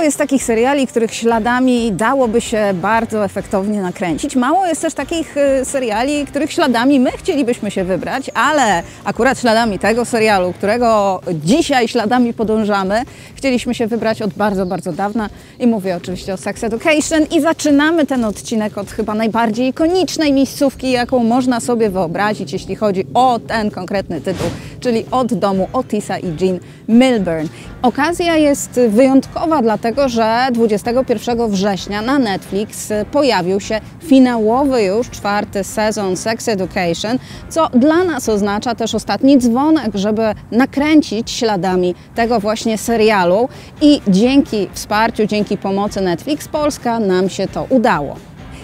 Mało jest takich seriali, których śladami dałoby się bardzo efektownie nakręcić. Mało jest też takich seriali, których śladami my chcielibyśmy się wybrać, ale akurat śladami tego serialu, którego dzisiaj śladami podążamy, chcieliśmy się wybrać od bardzo, bardzo dawna i mówię oczywiście o Sex Education i zaczynamy ten odcinek od chyba najbardziej ikonicznej miejscówki, jaką można sobie wyobrazić, jeśli chodzi o ten konkretny tytuł, czyli od domu Otisa i Jean Milburn. Okazja jest wyjątkowa, dlatego że 21 września na Netflix pojawił się finałowy już 4. sezon Sex Education, co dla nas oznacza też ostatni dzwonek, żeby nakręcić śladami tego właśnie serialu i dzięki wsparciu, dzięki pomocy Netflix Polska nam się to udało.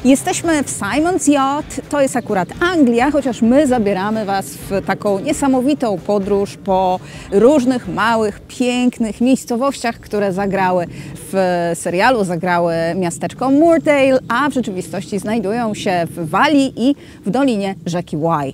Jesteśmy w Simon's Yacht, to jest akurat Anglia, chociaż my zabieramy Was w taką niesamowitą podróż po różnych małych, pięknych miejscowościach, które zagrały w serialu, zagrały miasteczko Moordale, a w rzeczywistości znajdują się w Walii i w dolinie rzeki Wye.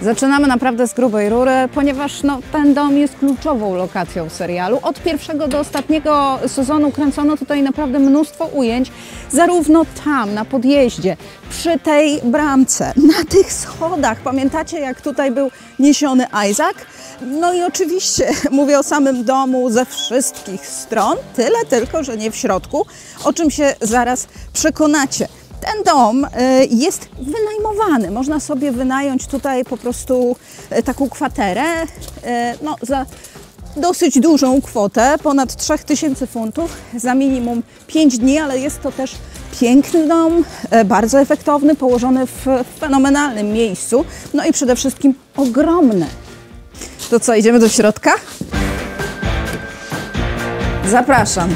Zaczynamy naprawdę z grubej rury, ponieważ ten dom jest kluczową lokacją serialu. Od pierwszego do ostatniego sezonu kręcono tutaj naprawdę mnóstwo ujęć, zarówno tam, na podjeździe, przy tej bramce, na tych schodach. Pamiętacie, jak tutaj był niesiony Isaac? No i oczywiście mówię o samym domu ze wszystkich stron, tyle tylko, że nie w środku, o czym się zaraz przekonacie. Ten dom jest wynajmowany. Można sobie wynająć tutaj po prostu taką kwaterę za dosyć dużą kwotę, ponad 3000 funtów za minimum 5 dni, ale jest to też piękny dom, bardzo efektowny, położony w fenomenalnym miejscu, no i przede wszystkim ogromny. To co, idziemy do środka? Zapraszam.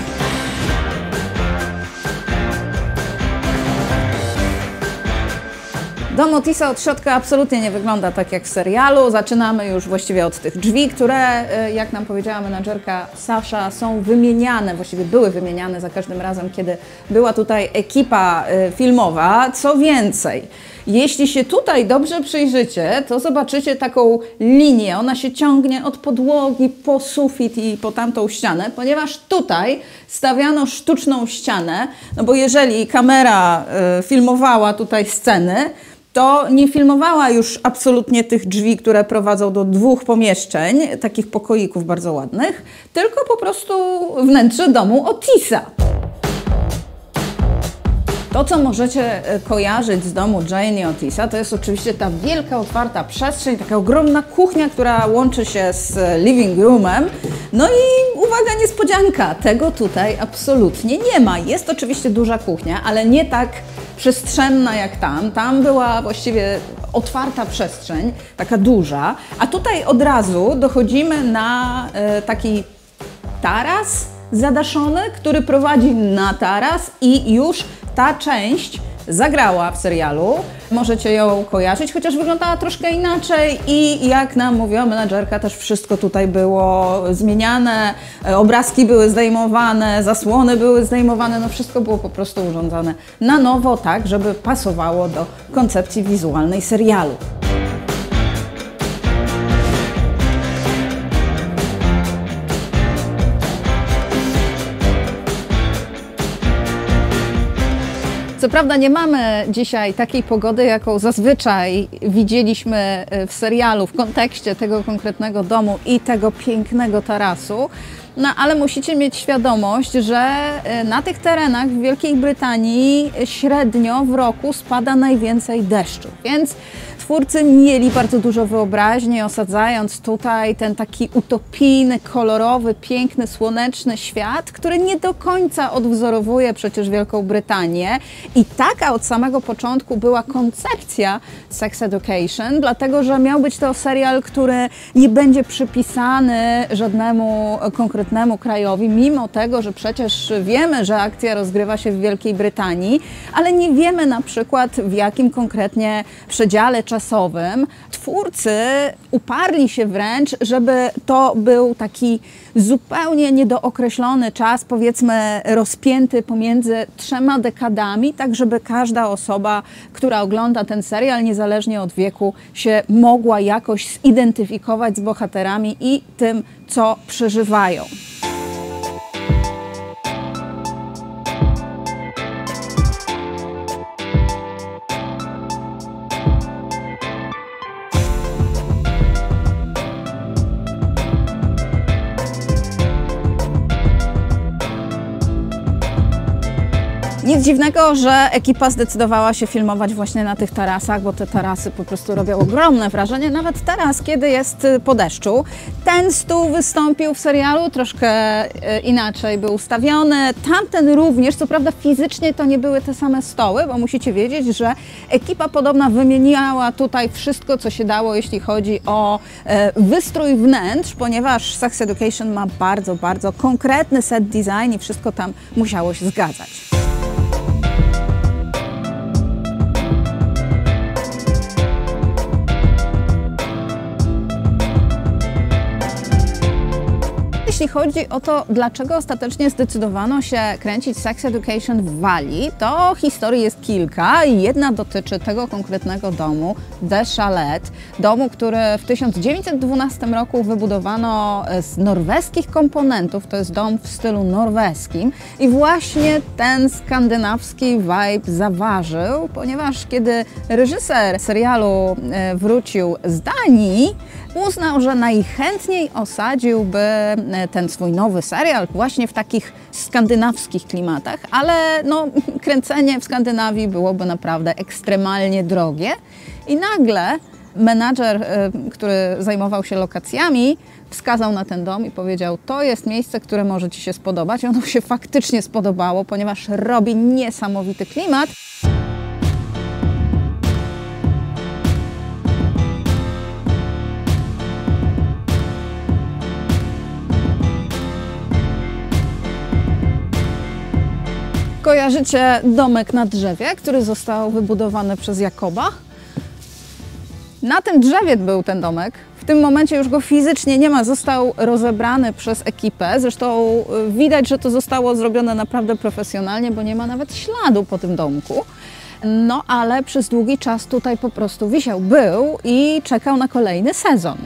Dom Otisa od środka absolutnie nie wygląda tak jak w serialu. Zaczynamy już właściwie od tych drzwi, które, jak nam powiedziała menadżerka Sasza, są wymieniane, właściwie były wymieniane za każdym razem, kiedy była tutaj ekipa filmowa. Co więcej, jeśli się tutaj dobrze przyjrzycie, to zobaczycie taką linię. Ona się ciągnie od podłogi po sufit i po tamtą ścianę, ponieważ tutaj stawiano sztuczną ścianę, no bo jeżeli kamera filmowała tutaj sceny, to nie filmowała już absolutnie tych drzwi, które prowadzą do 2 pomieszczeń, takich pokoików bardzo ładnych, tylko po prostu wnętrze domu Otisa. To, co możecie kojarzyć z domu Jane i Otisa, to jest oczywiście ta wielka, otwarta przestrzeń, taka ogromna kuchnia, która łączy się z living roomem. No i uwaga, niespodzianka, tego tutaj absolutnie nie ma. Jest oczywiście duża kuchnia, ale nie tak przestrzenna jak tam. Tam była właściwie otwarta przestrzeń, taka duża, a tutaj od razu dochodzimy na taki taras zadaszony, który prowadzi na taras i już ta część zagrała w serialu. Możecie ją kojarzyć, chociaż wyglądała troszkę inaczej i jak nam mówiła menadżerka, też wszystko tutaj było zmieniane, obrazki były zdejmowane, zasłony były zdejmowane, no wszystko było po prostu urządzone na nowo, tak, żeby pasowało do koncepcji wizualnej serialu. Co prawda nie mamy dzisiaj takiej pogody, jaką zazwyczaj widzieliśmy w serialu w kontekście tego konkretnego domu i tego pięknego tarasu, no ale musicie mieć świadomość, że na tych terenach w Wielkiej Brytanii średnio w roku spada najwięcej deszczu, więc twórcy mieli bardzo dużo wyobraźni, osadzając tutaj ten taki utopijny, kolorowy, piękny, słoneczny świat, który nie do końca odwzorowuje przecież Wielką Brytanię. I taka od samego początku była koncepcja Sex Education, dlatego że miał być to serial, który nie będzie przypisany żadnemu konkretnemu krajowi, mimo tego, że przecież wiemy, że akcja rozgrywa się w Wielkiej Brytanii, ale nie wiemy na przykład, w jakim konkretnie przedziale czasowym czasowym. Twórcy uparli się wręcz, żeby to był taki zupełnie niedookreślony czas, powiedzmy rozpięty pomiędzy 3 dekadami, tak żeby każda osoba, która ogląda ten serial, niezależnie od wieku, się mogła jakoś zidentyfikować z bohaterami i tym, co przeżywają. Nic dziwnego, że ekipa zdecydowała się filmować właśnie na tych tarasach, bo te tarasy po prostu robią ogromne wrażenie, nawet teraz, kiedy jest po deszczu. Ten stół wystąpił w serialu, troszkę inaczej był ustawiony, tamten również, co prawda fizycznie to nie były te same stoły, bo musicie wiedzieć, że ekipa podobna wymieniała tutaj wszystko, co się dało, jeśli chodzi o wystrój wnętrz, ponieważ Sex Education ma bardzo, bardzo konkretny set design i wszystko tam musiało się zgadzać. Jeśli chodzi o to, dlaczego ostatecznie zdecydowano się kręcić Sex Education w Walii, to historii jest kilka i jedna dotyczy tego konkretnego domu, The Chalet, domu, który w 1912 roku wybudowano z norweskich komponentów, to jest dom w stylu norweskim i właśnie ten skandynawski vibe zaważył, ponieważ kiedy reżyser serialu wrócił z Danii, uznał, że najchętniej osadziłby ten swój nowy serial właśnie w takich skandynawskich klimatach, ale no, kręcenie w Skandynawii byłoby naprawdę ekstremalnie drogie i nagle menadżer, który zajmował się lokacjami, wskazał na ten dom i powiedział: to jest miejsce, które może Ci się spodobać. I ono się faktycznie spodobało, ponieważ robi niesamowity klimat. Kojarzycie domek na drzewie, który został wybudowany przez Jakoba? Na tym drzewie był ten domek. W tym momencie już go fizycznie nie ma, został rozebrany przez ekipę. Zresztą widać, że to zostało zrobione naprawdę profesjonalnie, bo nie ma nawet śladu po tym domku. No ale przez długi czas tutaj po prostu wisiał, był i czekał na kolejny sezon.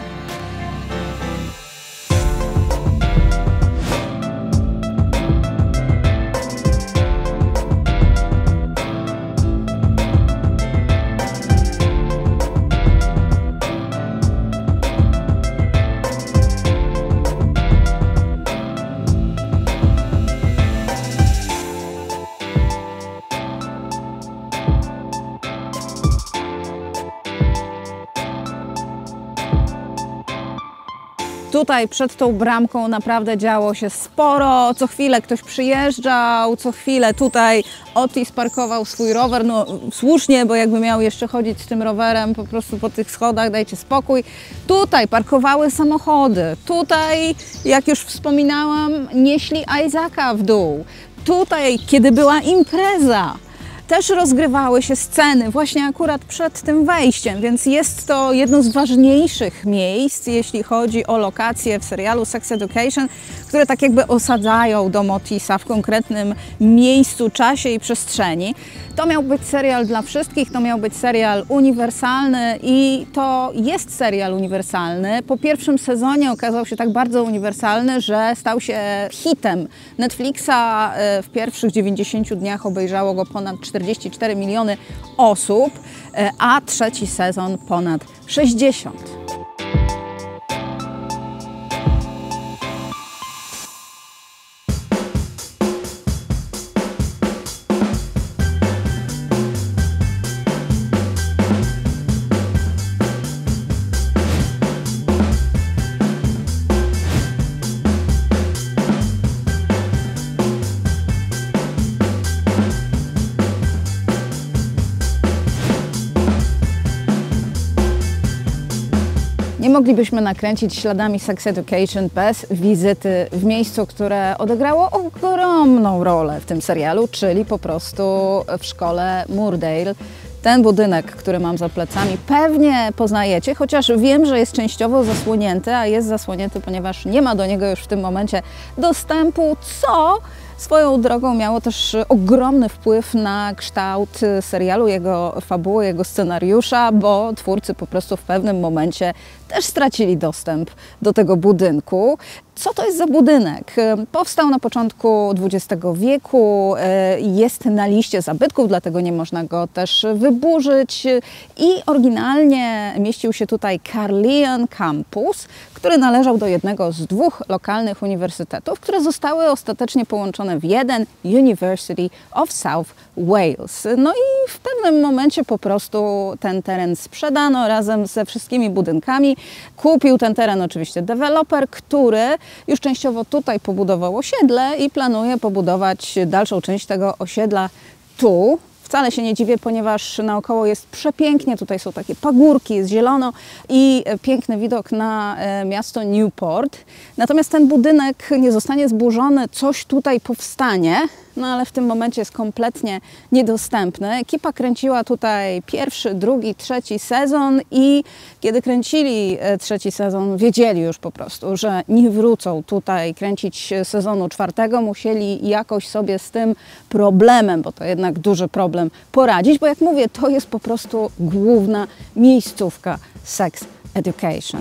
Tutaj przed tą bramką naprawdę działo się sporo, co chwilę ktoś przyjeżdżał, co chwilę tutaj Otis parkował swój rower, no słusznie, bo jakby miał jeszcze chodzić z tym rowerem po prostu po tych schodach, dajcie spokój. Tutaj parkowały samochody, tutaj, jak już wspominałam, nieśli Isaaca w dół. Tutaj, kiedy była impreza, też rozgrywały się sceny właśnie akurat przed tym wejściem, więc jest to jedno z ważniejszych miejsc, jeśli chodzi o lokacje w serialu Sex Education, które tak jakby osadzają dom Otisa w konkretnym miejscu, czasie i przestrzeni. To miał być serial dla wszystkich, to miał być serial uniwersalny i to jest serial uniwersalny. Po pierwszym sezonie okazał się tak bardzo uniwersalny, że stał się hitem. Netflixa w pierwszych 90 dniach obejrzało go ponad 44 miliony osób, a trzeci sezon ponad 60. Nie moglibyśmy nakręcić śladami Sex Education bez wizyty w miejscu, które odegrało ogromną rolę w tym serialu, czyli po prostu w szkole Moordale. Ten budynek, który mam za plecami, pewnie poznajecie, chociaż wiem, że jest częściowo zasłonięty, a jest zasłonięty, ponieważ nie ma do niego już w tym momencie dostępu, co swoją drogą miało też ogromny wpływ na kształt serialu, jego fabuły, jego scenariusza, bo twórcy po prostu w pewnym momencie też stracili dostęp do tego budynku. Co to jest za budynek? Powstał na początku XX wieku, jest na liście zabytków, dlatego nie można go też wyburzyć i oryginalnie mieścił się tutaj Carleon Campus, który należał do jednego z dwóch lokalnych uniwersytetów, które zostały ostatecznie połączone w jeden, University of South Wales. No i w pewnym momencie po prostu ten teren sprzedano razem ze wszystkimi budynkami. Kupił ten teren oczywiście deweloper, który już częściowo tutaj pobudował osiedle i planuje pobudować dalszą część tego osiedla tu. Wcale się nie dziwię, ponieważ naokoło jest przepięknie, tutaj są takie pagórki, jest zielono i piękny widok na miasto Newport. Natomiast ten budynek nie zostanie zburzony, coś tutaj powstanie, no ale w tym momencie jest kompletnie niedostępny. Ekipa kręciła tutaj pierwszy, drugi, trzeci sezon i kiedy kręcili trzeci sezon, wiedzieli już po prostu, że nie wrócą tutaj kręcić sezonu czwartego. Musieli jakoś sobie z tym problemem, bo to jednak duży problem, poradzić, bo jak mówię, to jest po prostu główna miejscówka Sex Education.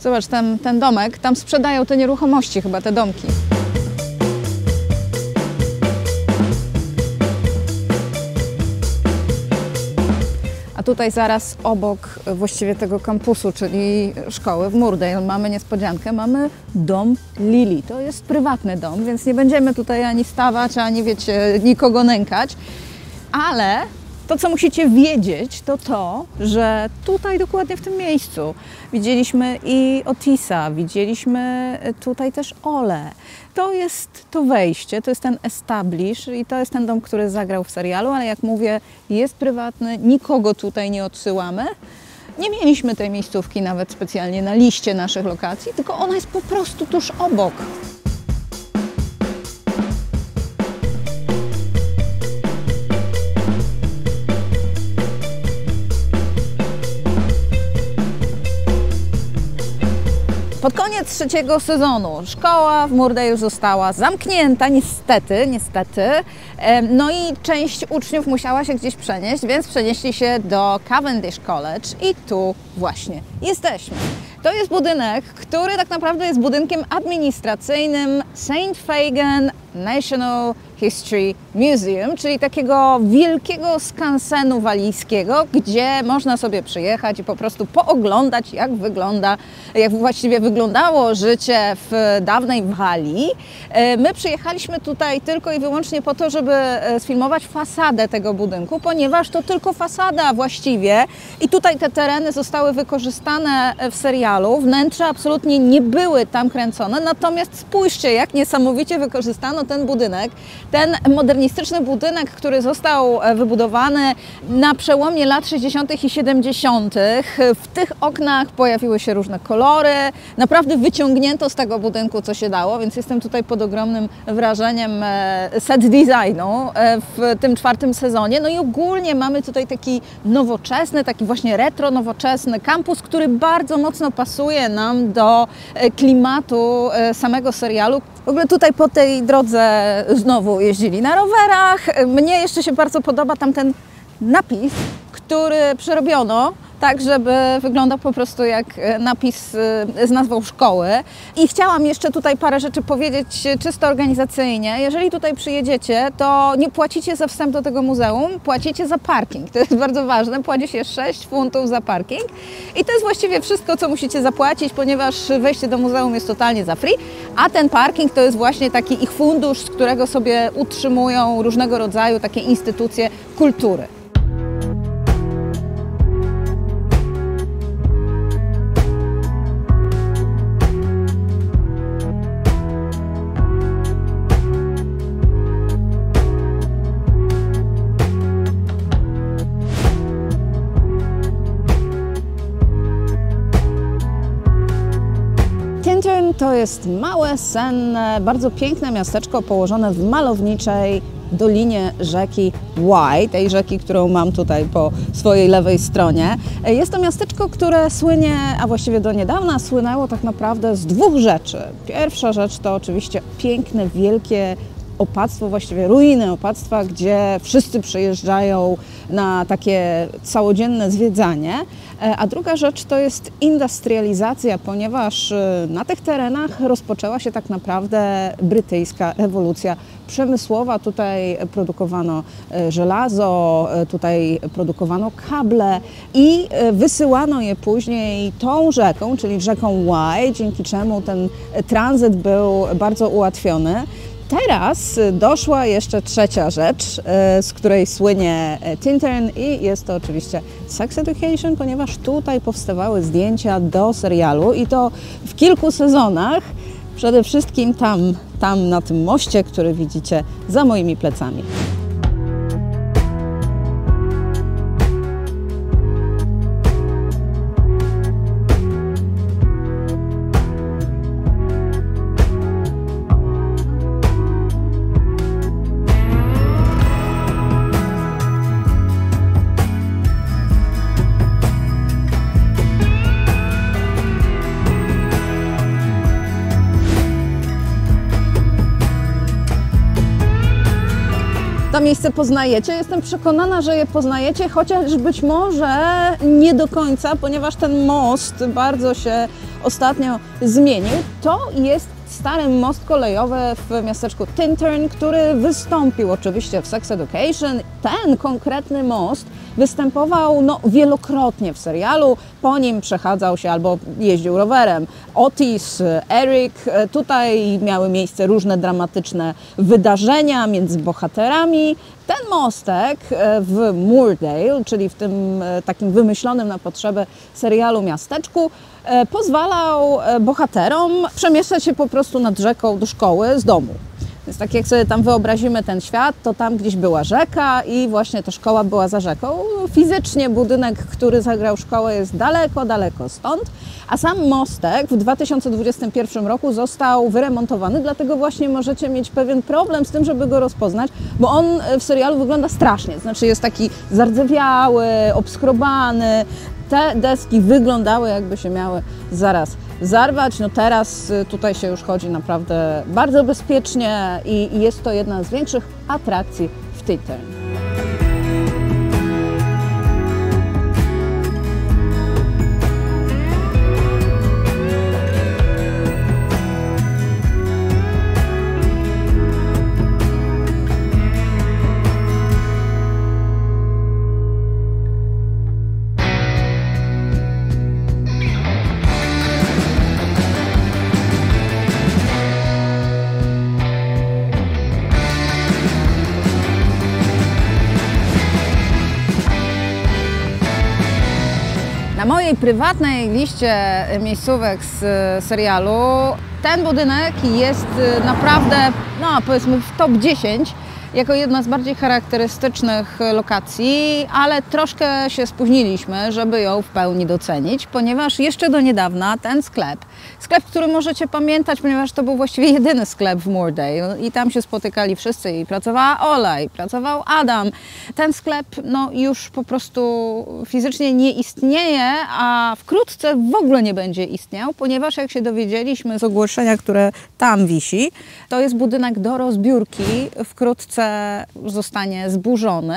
Zobacz, ten domek, tam sprzedają te nieruchomości, chyba te domki. A tutaj zaraz obok właściwie tego kampusu, czyli szkoły w Moordale, mamy niespodziankę, mamy dom Lily. To jest prywatny dom, więc nie będziemy tutaj ani stawać, ani wiecie, nikogo nękać, ale to, co musicie wiedzieć, to to, że tutaj dokładnie w tym miejscu widzieliśmy i Otisa, widzieliśmy tutaj też Ole. To jest to wejście, to jest ten establish i to jest ten dom, który zagrał w serialu, ale jak mówię, jest prywatny, nikogo tutaj nie odsyłamy. Nie mieliśmy tej miejscówki nawet specjalnie na liście naszych lokacji, tylko ona jest po prostu tuż obok. Pod koniec trzeciego sezonu szkoła w Moordale została zamknięta, niestety. No i część uczniów musiała się gdzieś przenieść, więc przenieśli się do Cavendish College i tu właśnie jesteśmy. To jest budynek, który tak naprawdę jest budynkiem administracyjnym St. Fagin National History Museum, czyli takiego wielkiego skansenu walijskiego, gdzie można sobie przyjechać i po prostu pooglądać, jak właściwie wyglądało życie w dawnej Walii. My przyjechaliśmy tutaj tylko i wyłącznie po to, żeby sfilmować fasadę tego budynku, ponieważ to tylko fasada właściwie i tutaj te tereny zostały wykorzystane w serialu. Wnętrza absolutnie nie były tam kręcone, natomiast spójrzcie, jak niesamowicie wykorzystano ten budynek. Ten modernistyczny budynek, który został wybudowany na przełomie lat 60. i 70. W tych oknach pojawiły się różne kolory. Naprawdę wyciągnięto z tego budynku, co się dało, więc jestem tutaj pod ogromnym wrażeniem set designu w tym czwartym sezonie. No i ogólnie mamy tutaj taki nowoczesny, taki właśnie retro, nowoczesny kampus, który bardzo mocno pasuje nam do klimatu samego serialu. W ogóle tutaj po tej drodze znowu jeździli na rowerach. Mnie jeszcze się bardzo podoba tamten napis, który przerobiono tak, żeby wyglądał po prostu jak napis z nazwą szkoły. I chciałam jeszcze tutaj parę rzeczy powiedzieć czysto organizacyjnie. Jeżeli tutaj przyjedziecie, to nie płacicie za wstęp do tego muzeum, płacicie za parking. To jest bardzo ważne. Płaci się 6 funtów za parking. I to jest właściwie wszystko, co musicie zapłacić, ponieważ wejście do muzeum jest totalnie za free, a ten parking to jest właśnie taki ich fundusz, z którego sobie utrzymują różnego rodzaju takie instytucje kultury. to jest małe, senne, bardzo piękne miasteczko położone w malowniczej dolinie rzeki Wye, tej rzeki, którą mam tutaj po swojej lewej stronie. Jest to miasteczko, które słynie, a właściwie do niedawna słynęło tak naprawdę z dwóch rzeczy. Pierwsza rzecz to oczywiście piękne, wielkie opactwo, właściwie ruiny opactwa, gdzie wszyscy przyjeżdżają na takie całodzienne zwiedzanie. A druga rzecz to jest industrializacja, ponieważ na tych terenach rozpoczęła się tak naprawdę brytyjska rewolucja przemysłowa. Tutaj produkowano żelazo, tutaj produkowano kable i wysyłano je później tą rzeką, czyli rzeką Wye, dzięki czemu ten tranzyt był bardzo ułatwiony. Teraz doszła jeszcze trzecia rzecz, z której słynie Tintern i jest to oczywiście Sex Education, ponieważ tutaj powstawały zdjęcia do serialu i to w kilku sezonach, przede wszystkim tam na tym moście, który widzicie za moimi plecami. To miejsce poznajecie. Jestem przekonana, że je poznajecie, chociaż być może nie do końca, ponieważ ten most bardzo się ostatnio zmienił. To jest stary most kolejowy w miasteczku Tintern, który wystąpił oczywiście w Sex Education. Ten konkretny most występował wielokrotnie w serialu. Po nim przechadzał się albo jeździł rowerem Otis, Eric. Tutaj miały miejsce różne dramatyczne wydarzenia między bohaterami. Ten mostek w Moordale, czyli w tym takim wymyślonym na potrzeby serialu miasteczku, pozwalał bohaterom przemieszczać się po prostu nad rzeką do szkoły z domu. Więc tak jak sobie tam wyobrazimy ten świat, to tam gdzieś była rzeka i właśnie ta szkoła była za rzeką. Fizycznie budynek, który zagrał szkołę, jest daleko, daleko stąd, a sam mostek w 2021 roku został wyremontowany, dlatego właśnie możecie mieć pewien problem z tym, żeby go rozpoznać, bo on w serialu wygląda strasznie, znaczy jest taki zardzewiały, obskrobany. Te deski wyglądały, jakby się miały zaraz zarwać. Teraz tutaj się już chodzi naprawdę bardzo bezpiecznie i jest to jedna z większych atrakcji w Tintern. Na mojej prywatnej liście miejscówek z serialu ten budynek jest naprawdę, powiedzmy w top 10 jako jedna z bardziej charakterystycznych lokacji, ale troszkę się spóźniliśmy, żeby ją w pełni docenić, ponieważ jeszcze do niedawna ten sklep, który możecie pamiętać, ponieważ to był właściwie jedyny sklep w Moordale i tam się spotykali wszyscy i pracowała Ola, i pracował Adam. Ten sklep już po prostu fizycznie nie istnieje, a wkrótce w ogóle nie będzie istniał, ponieważ jak się dowiedzieliśmy z ogłoszenia, które tam wisi, to jest budynek do rozbiórki, wkrótce zostanie zburzony.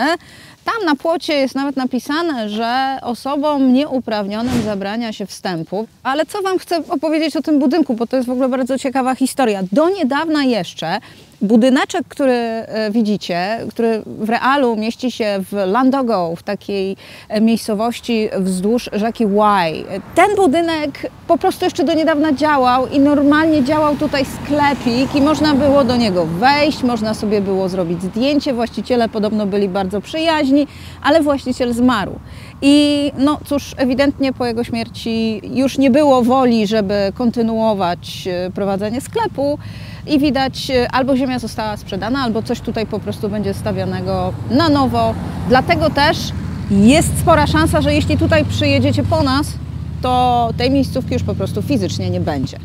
Tam na płocie jest nawet napisane, że osobom nieuprawnionym zabrania się wstępu. Ale co Wam chcę opowiedzieć o tym budynku, bo to jest w ogóle bardzo ciekawa historia. Do niedawna jeszcze budyneczek, który widzicie, który w realu mieści się w Llandogo, w takiej miejscowości wzdłuż rzeki Wye. Ten budynek po prostu jeszcze do niedawna działał i normalnie działał tutaj sklepik i można było do niego wejść, można sobie było zrobić zdjęcie. Właściciele podobno byli bardzo przyjaźni, ale właściciel zmarł. I cóż, ewidentnie po jego śmierci już nie było woli, żeby kontynuować prowadzenie sklepu i widać, albo ziemia została sprzedana, albo coś tutaj po prostu będzie stawianego na nowo. Dlatego też jest spora szansa, że jeśli tutaj przyjedziecie po nas, to tej miejscówki już po prostu fizycznie nie będzie.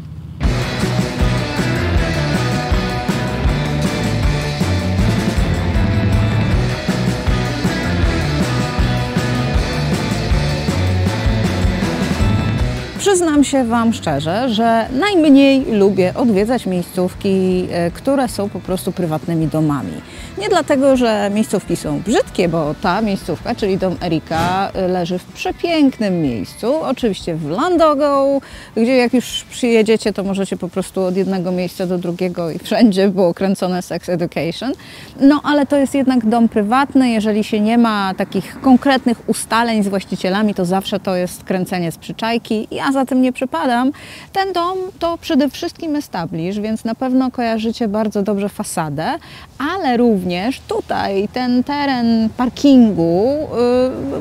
Przyznam się Wam szczerze, że najmniej lubię odwiedzać miejscówki, które są po prostu prywatnymi domami. Nie dlatego, że miejscówki są brzydkie, bo ta miejscówka, czyli dom Erika, leży w przepięknym miejscu. Oczywiście w Llandogo, gdzie jak już przyjedziecie, to możecie po prostu od jednego miejsca do drugiego i wszędzie było kręcone Sex Education. No ale to jest jednak dom prywatny. Jeżeli się nie ma takich konkretnych ustaleń z właścicielami, to zawsze to jest kręcenie z przyczajki. Ja za tym nie przypadam. Ten dom to przede wszystkim establish, więc na pewno kojarzycie bardzo dobrze fasadę, ale również tutaj ten teren parkingu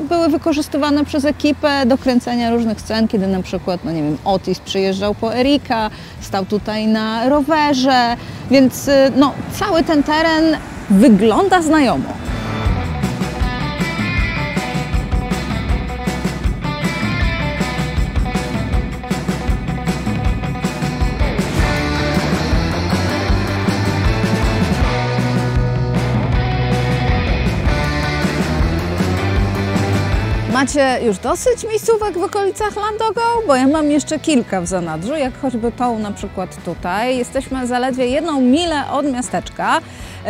były wykorzystywane przez ekipę do kręcenia różnych scen, kiedy na przykład, no nie wiem, Otis przyjeżdżał po Erika, stał tutaj na rowerze, więc no, cały ten teren wygląda znajomo. Macie już dosyć miejscówek w okolicach Llandogo? Bo ja mam jeszcze kilka w zanadrzu, jak choćby tą na przykład tutaj. Jesteśmy zaledwie 1 milę od miasteczka,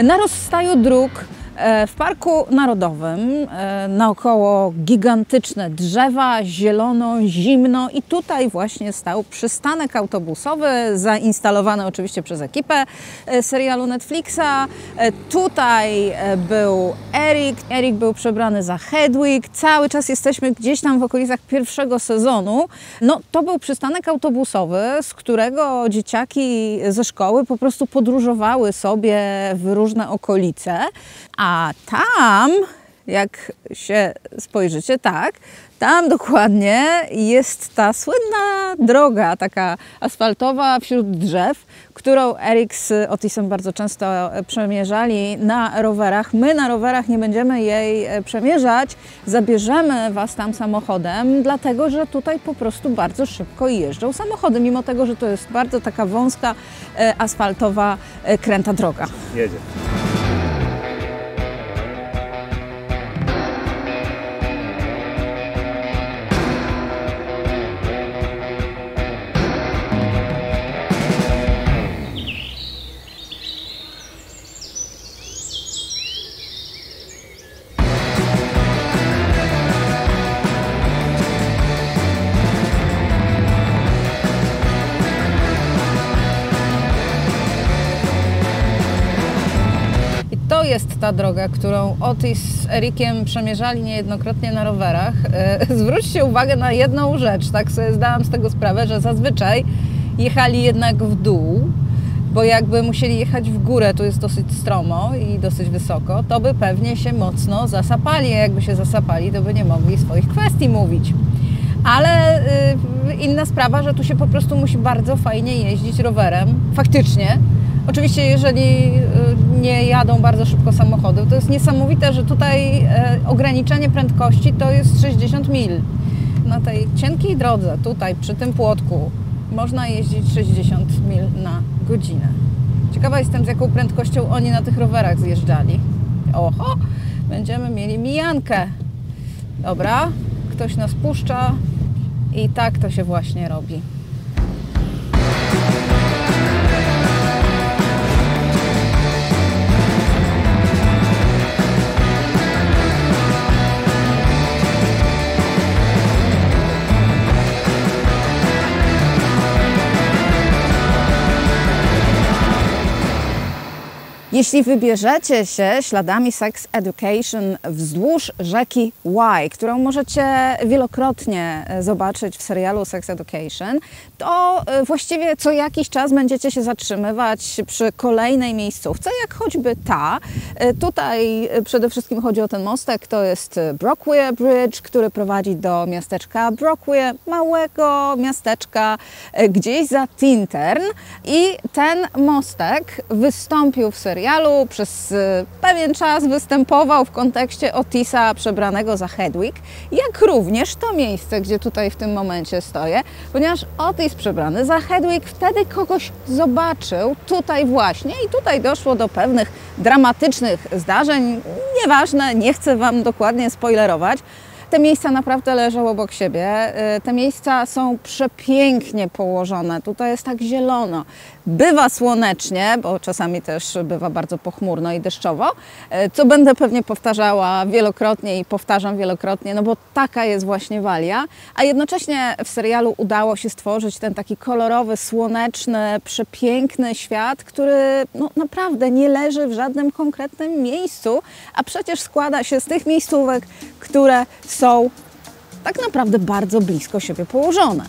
na rozstaju dróg, w Parku Narodowym, naokoło gigantyczne drzewa, zielono, zimno i tutaj właśnie stał przystanek autobusowy, zainstalowany oczywiście przez ekipę serialu Netflixa. Tutaj był Eric. Eric był przebrany za Hedwig. Cały czas jesteśmy gdzieś tam w okolicach pierwszego sezonu. No, to był przystanek autobusowy, z którego dzieciaki ze szkoły po prostu podróżowały sobie w różne okolice. A tam, jak się spojrzycie, tak, tam dokładnie jest ta słynna droga, taka asfaltowa wśród drzew, którą Eric z Otisem bardzo często przemierzali na rowerach. My na rowerach nie będziemy jej przemierzać, zabierzemy Was tam samochodem, dlatego że tutaj po prostu bardzo szybko jeżdżą samochody, mimo tego, że to jest bardzo taka wąska, asfaltowa, kręta droga. Jedzie. To jest ta droga, którą Otis z Ericiem przemierzali niejednokrotnie na rowerach. Zwróćcie uwagę na jedną rzecz, tak sobie zdałam z tego sprawę, że zazwyczaj jechali jednak w dół, bo jakby musieli jechać w górę, tu jest dosyć stromo i dosyć wysoko, to by pewnie się mocno zasapali, a jakby się zasapali, to by nie mogli swoich kwestii mówić. Ale inna sprawa, że tu się po prostu musi bardzo fajnie jeździć rowerem, faktycznie. Oczywiście, jeżeli nie jadą bardzo szybko samochody, to jest niesamowite, że tutaj ograniczenie prędkości to jest 60 mil. Na tej cienkiej drodze, tutaj przy tym płotku, można jeździć 60 mil na godzinę. Ciekawa jestem, z jaką prędkością oni na tych rowerach zjeżdżali. Oho, będziemy mieli mijankę. Dobra, ktoś nas puszcza i tak to się właśnie robi. Jeśli wybierzecie się śladami Sex Education wzdłuż rzeki Wye, którą możecie wielokrotnie zobaczyć w serialu Sex Education, to właściwie co jakiś czas będziecie się zatrzymywać przy kolejnej miejscówce, jak choćby ta. Tutaj przede wszystkim chodzi o ten mostek, to jest Brockwere Bridge, który prowadzi do miasteczka Brockwere, małego miasteczka gdzieś za Tintern. I ten mostek wystąpił w serialu, przez pewien czas występował w kontekście Otisa przebranego za Hedwig, jak również to miejsce, gdzie tutaj w tym momencie stoję, ponieważ Otis przebrany za Hedwig wtedy kogoś zobaczył tutaj właśnie i tutaj doszło do pewnych dramatycznych zdarzeń, nieważne, nie chcę Wam dokładnie spoilerować. te miejsca naprawdę leżą obok siebie. Te miejsca są przepięknie położone. Tutaj jest tak zielono. Bywa słonecznie, bo czasami też bywa bardzo pochmurno i deszczowo, co będę pewnie powtarzała wielokrotnie i powtarzam wielokrotnie, no bo taka jest właśnie Walia. A jednocześnie w serialu udało się stworzyć ten taki kolorowy, słoneczny, przepiękny świat, który no, naprawdę nie leży w żadnym konkretnym miejscu, a przecież składa się z tych miejscówek, które są tak naprawdę bardzo blisko siebie położone.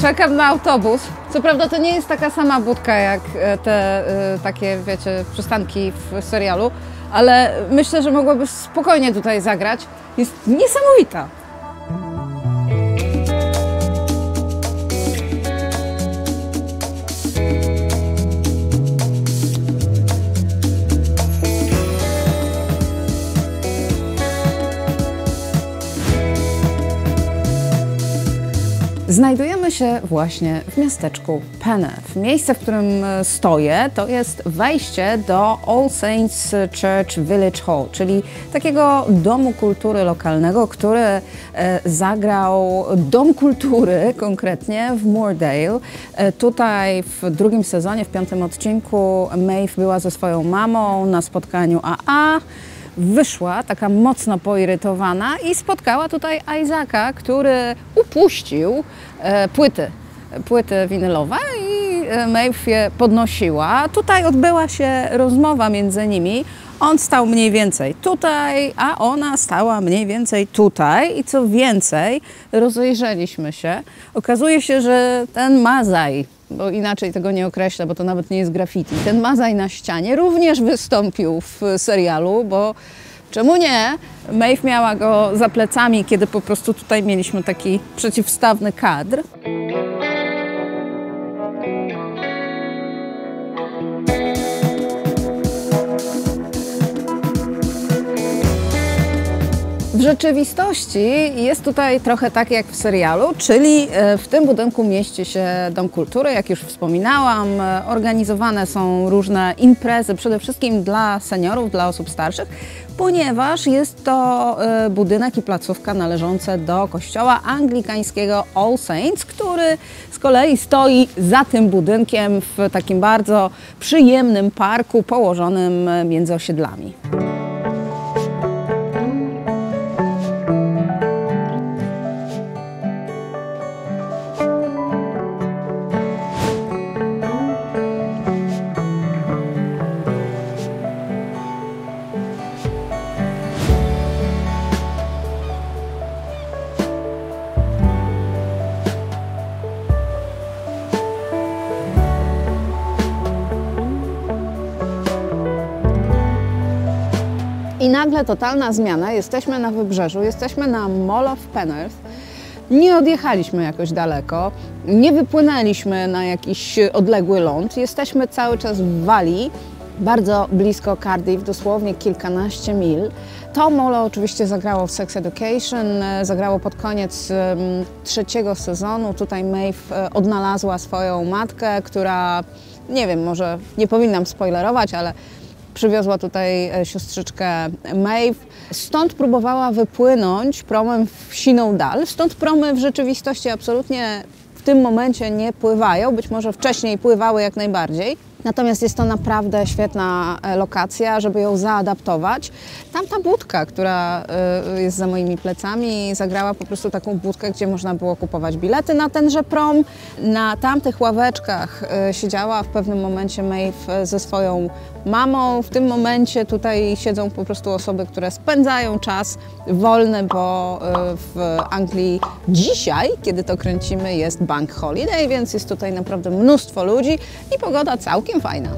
Czekam na autobus. Co prawda to nie jest taka sama budka jak te takie, wiecie, przystanki w serialu, ale myślę, że mogłaby spokojnie tutaj zagrać. Jest niesamowita. Znajdujemy się właśnie w miasteczku Peneth. Miejsce, w którym stoję, to jest wejście do All Saints Church Village Hall, czyli takiego domu kultury lokalnego, który zagrał Dom Kultury konkretnie w Moordale. Tutaj w drugim sezonie, w 5. odcinku Maeve była ze swoją mamą na spotkaniu AA. Wyszła taka mocno poirytowana i spotkała tutaj Isaaca, który upuścił płyty winylowe i Maeve je podnosiła. Tutaj odbyła się rozmowa między nimi. On stał mniej więcej tutaj, a ona stała mniej więcej tutaj. I co więcej, rozejrzeliśmy się. Okazuje się, że ten mazaj, bo inaczej tego nie określę, bo to nawet nie jest graffiti, ten mazaj na ścianie również wystąpił w serialu, bo czemu nie? Maeve miała go za plecami, kiedy po prostu tutaj mieliśmy taki przeciwstawny kadr. W rzeczywistości jest tutaj trochę tak jak w serialu, czyli w tym budynku mieści się Dom Kultury, jak już wspominałam. Organizowane są różne imprezy, przede wszystkim dla seniorów, dla osób starszych, ponieważ jest to budynek i placówka należące do kościoła anglikańskiego All Saints, który z kolei stoi za tym budynkiem w takim bardzo przyjemnym parku położonym między osiedlami. I nagle totalna zmiana, jesteśmy na wybrzeżu, jesteśmy na Mall of Peneth. Nie odjechaliśmy jakoś daleko, nie wypłynęliśmy na jakiś odległy ląd, jesteśmy cały czas w Walii, bardzo blisko Cardiff, dosłownie kilkanaście mil. To molo oczywiście zagrało w Sex Education, zagrało pod koniec trzeciego sezonu. Tutaj Maeve odnalazła swoją matkę, która, nie wiem, może nie powinnam spoilerować, ale przywiozła tutaj siostrzyczkę Maeve. Stąd próbowała wypłynąć promem w siną dal. Stąd promy w rzeczywistości absolutnie w tym momencie nie pływają. Być może wcześniej pływały jak najbardziej. Natomiast jest to naprawdę świetna lokacja, żeby ją zaadaptować. Tamta budka, która jest za moimi plecami, zagrała po prostu taką budkę, gdzie można było kupować bilety na tenże prom. Na tamtych ławeczkach siedziała w pewnym momencie Maeve ze swoją mamą. W tym momencie tutaj siedzą po prostu osoby, które spędzają czas wolny, bo w Anglii dzisiaj, kiedy to kręcimy, jest bank holiday, więc jest tutaj naprawdę mnóstwo ludzi i pogoda całkiem fajna.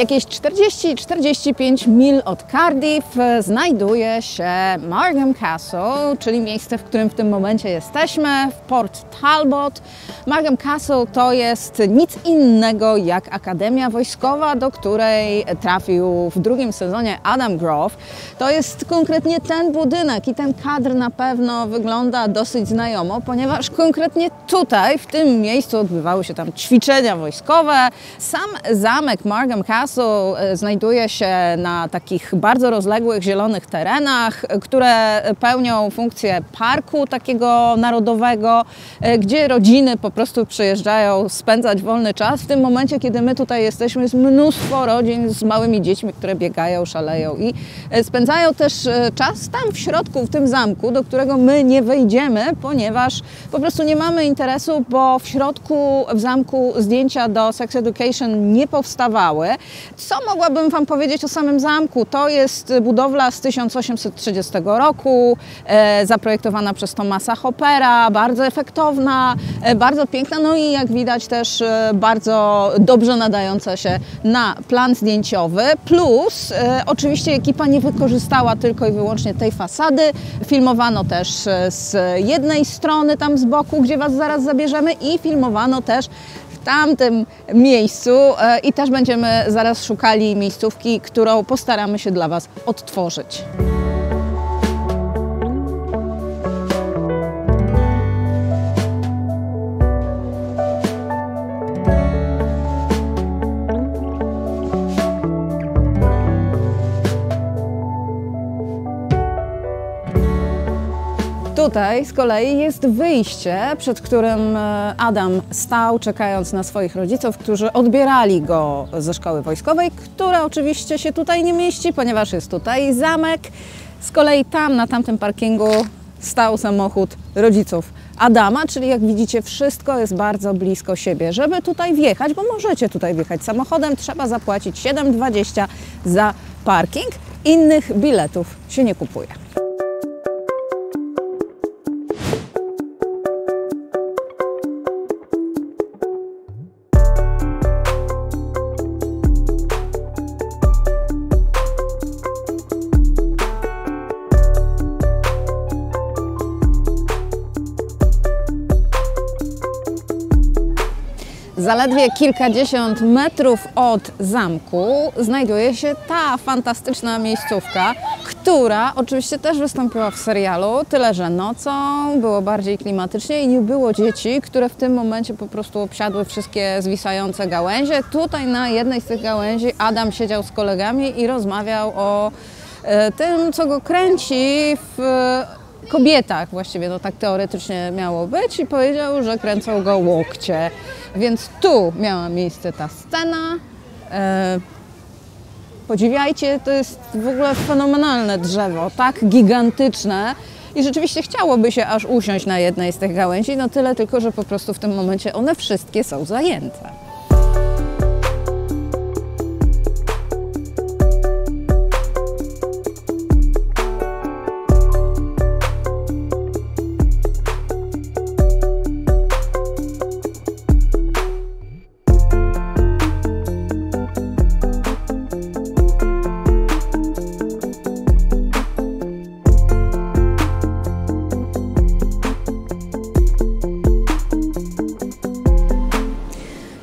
Jakieś 40-45 mil od Cardiff znajduje się Margam Castle, czyli miejsce, w którym w tym momencie jesteśmy, w Port Talbot. Margam Castle to jest nic innego jak Akademia Wojskowa, do której trafił w drugim sezonie Adam Grove. To jest konkretnie ten budynek i ten kadr na pewno wygląda dosyć znajomo, ponieważ konkretnie tutaj, w tym miejscu odbywały się tam ćwiczenia wojskowe. Sam zamek Margam Castle znajduje się na takich bardzo rozległych, zielonych terenach, które pełnią funkcję parku takiego narodowego, gdzie rodziny po prostu przyjeżdżają spędzać wolny czas. W tym momencie, kiedy my tutaj jesteśmy, jest mnóstwo rodzin z małymi dziećmi, które biegają, szaleją i spędzają też czas tam w środku, w tym zamku, do którego my nie wejdziemy, ponieważ po prostu nie mamy interesu, bo w środku, w zamku zdjęcia do Sex Education nie powstawały. Co mogłabym Wam powiedzieć o samym zamku? To jest budowla z 1830 roku, zaprojektowana przez Thomasa Hoppera, bardzo efektowna, bardzo piękna, no i jak widać też bardzo dobrze nadająca się na plan zdjęciowy. Plus oczywiście ekipa nie wykorzystała tylko i wyłącznie tej fasady. Filmowano też z jednej strony tam z boku, gdzie Was zaraz zabierzemy, i filmowano też w tamtym miejscu i też będziemy zaraz szukali miejscówki, którą postaramy się dla Was odtworzyć. Tutaj z kolei jest wyjście, przed którym Adam stał, czekając na swoich rodziców, którzy odbierali go ze szkoły wojskowej, która oczywiście się tutaj nie mieści, ponieważ jest tutaj zamek. Z kolei tam, na tamtym parkingu, stał samochód rodziców Adama, czyli jak widzicie, wszystko jest bardzo blisko siebie. Żeby tutaj wjechać, bo możecie tutaj wjechać samochodem, trzeba zapłacić 7,20 za parking. Innych biletów się nie kupuje. Zaledwie kilkadziesiąt metrów od zamku znajduje się ta fantastyczna miejscówka, która oczywiście też wystąpiła w serialu, tyle że nocą, było bardziej klimatycznie i nie było dzieci, które w tym momencie po prostu obsiadły wszystkie zwisające gałęzie. Tutaj na jednej z tych gałęzi Adam siedział z kolegami i rozmawiał o tym, co go kręci w kobietach, właściwie no tak teoretycznie miało być, i powiedział, że kręcą go łokcie. Więc tu miała miejsce ta scena. Podziwiajcie, to jest w ogóle fenomenalne drzewo, tak gigantyczne i rzeczywiście chciałoby się aż usiąść na jednej z tych gałęzi, no tyle tylko, że po prostu w tym momencie one wszystkie są zajęte.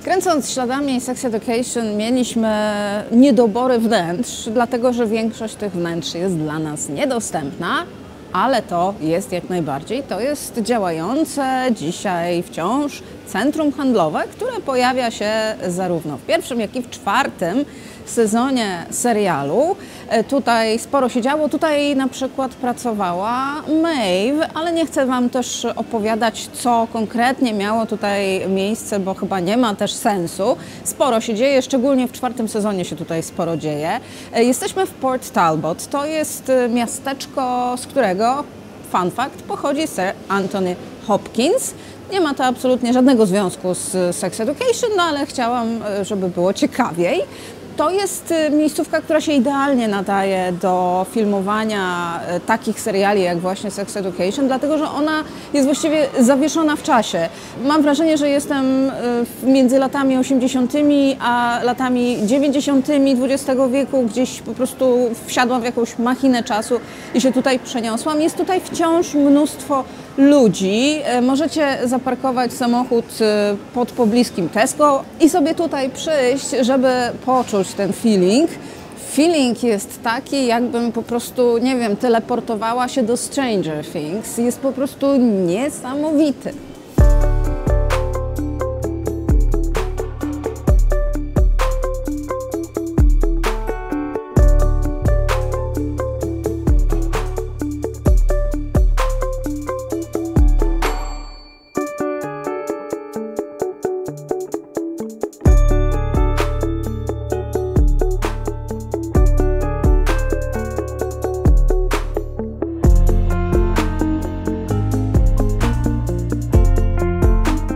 Kręcąc śladami Sex Education mieliśmy niedobory wnętrz, dlatego że większość tych wnętrz jest dla nas niedostępna, ale to jest jak najbardziej, to jest działające dzisiaj wciąż centrum handlowe, które pojawia się zarówno w pierwszym, jak i w czwartym sezonie serialu. Tutaj sporo się działo, tutaj na przykład pracowała Maeve, ale nie chcę Wam też opowiadać, co konkretnie miało tutaj miejsce, bo chyba nie ma też sensu. Sporo się dzieje, szczególnie w czwartym sezonie się tutaj sporo dzieje. Jesteśmy w Port Talbot, to jest miasteczko, z którego, fun fact, pochodzi Sir Anthony Hopkins. Nie ma to absolutnie żadnego związku z Sex Education, no ale chciałam, żeby było ciekawiej. To jest miejscówka, która się idealnie nadaje do filmowania takich seriali jak właśnie Sex Education, dlatego że ona jest właściwie zawieszona w czasie. Mam wrażenie, że jestem między latami 80. a latami 90. XX wieku, gdzieś po prostu wsiadłam w jakąś machinę czasu i się tutaj przeniosłam. Jest tutaj wciąż mnóstwo ludzi. Możecie zaparkować samochód pod pobliskim Tesco i sobie tutaj przyjść, żeby poczuć ten feeling. Feeling jest taki, jakbym po prostu, nie wiem, teleportowała się do Stranger Things. Jest po prostu niesamowity.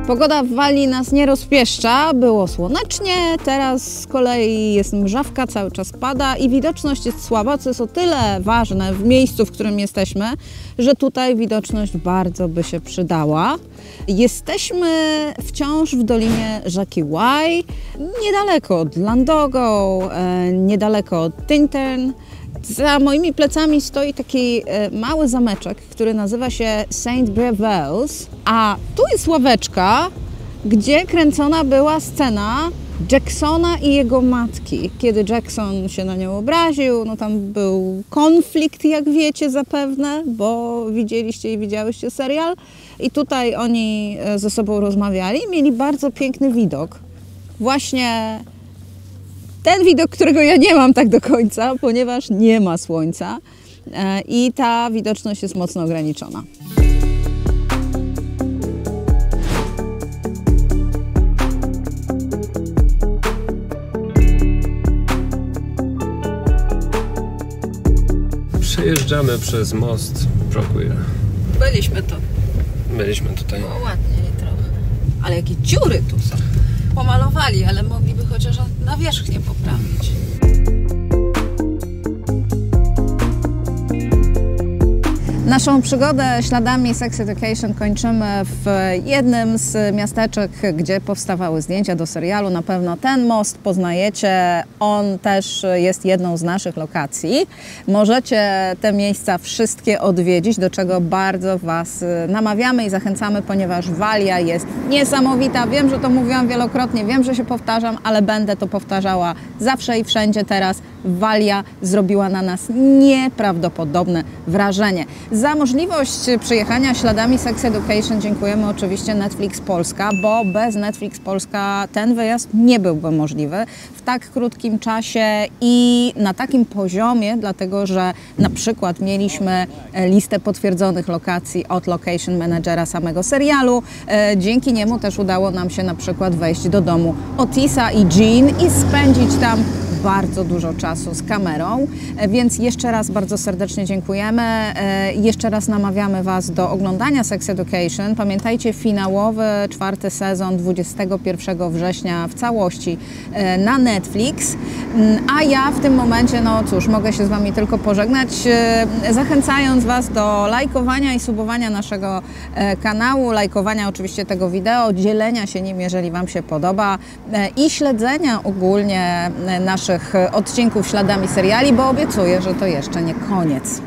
Pogoda w Walii nas nie rozpieszcza, było słonecznie, teraz z kolei jest mrzawka, cały czas pada i widoczność jest słaba, co jest o tyle ważne w miejscu, w którym jesteśmy, że tutaj widoczność bardzo by się przydała. Jesteśmy wciąż w dolinie rzeki Wye, niedaleko od Llandogo, niedaleko od Tintern. Za moimi plecami stoi taki mały zameczek, który nazywa się St. Brevels, a tu jest ławeczka, gdzie kręcona była scena Jacksona i jego matki. Kiedy Jackson się na nią obraził, no tam był konflikt, jak wiecie zapewne, bo widzieliście i widziałyście serial. I tutaj oni ze sobą rozmawiali, mieli bardzo piękny widok. Właśnie ten widok, którego ja nie mam tak do końca, ponieważ nie ma słońca i ta widoczność jest mocno ograniczona. Przejeżdżamy przez most Brockwell. Byliśmy tutaj. Było ładniej trochę. Ale jakie dziury tu są. Pomalowali, ale mogliby chociaż nawierzchnię poprawić. Naszą przygodę śladami Sex Education kończymy w jednym z miasteczek, gdzie powstawały zdjęcia do serialu. Na pewno ten most poznajecie, on też jest jedną z naszych lokacji. Możecie te miejsca wszystkie odwiedzić, do czego bardzo Was namawiamy i zachęcamy, ponieważ Walia jest niesamowita. Wiem, że to mówiłam wielokrotnie, wiem, że się powtarzam, ale będę to powtarzała zawsze i wszędzie teraz. Walia zrobiła na nas nieprawdopodobne wrażenie. Za możliwość przyjechania śladami Sex Education dziękujemy oczywiście Netflix Polska, bo bez Netflix Polska ten wyjazd nie byłby możliwy w tak krótkim czasie i na takim poziomie, dlatego że na przykład mieliśmy listę potwierdzonych lokacji od location managera samego serialu. Dzięki niemu też udało nam się na przykład wejść do domu Otisa i Jean i spędzić tam bardzo dużo czasu z kamerą, więc jeszcze raz bardzo serdecznie dziękujemy. Jeszcze raz namawiamy Was do oglądania Sex Education. Pamiętajcie, finałowy 4. sezon 21 września w całości na Netflix. A ja w tym momencie, no cóż, mogę się z Wami tylko pożegnać, zachęcając Was do lajkowania i subowania naszego kanału, lajkowania oczywiście tego wideo, dzielenia się nim, jeżeli Wam się podoba i śledzenia ogólnie naszych odcinków śladami seriali, bo obiecuję, że to jeszcze nie koniec.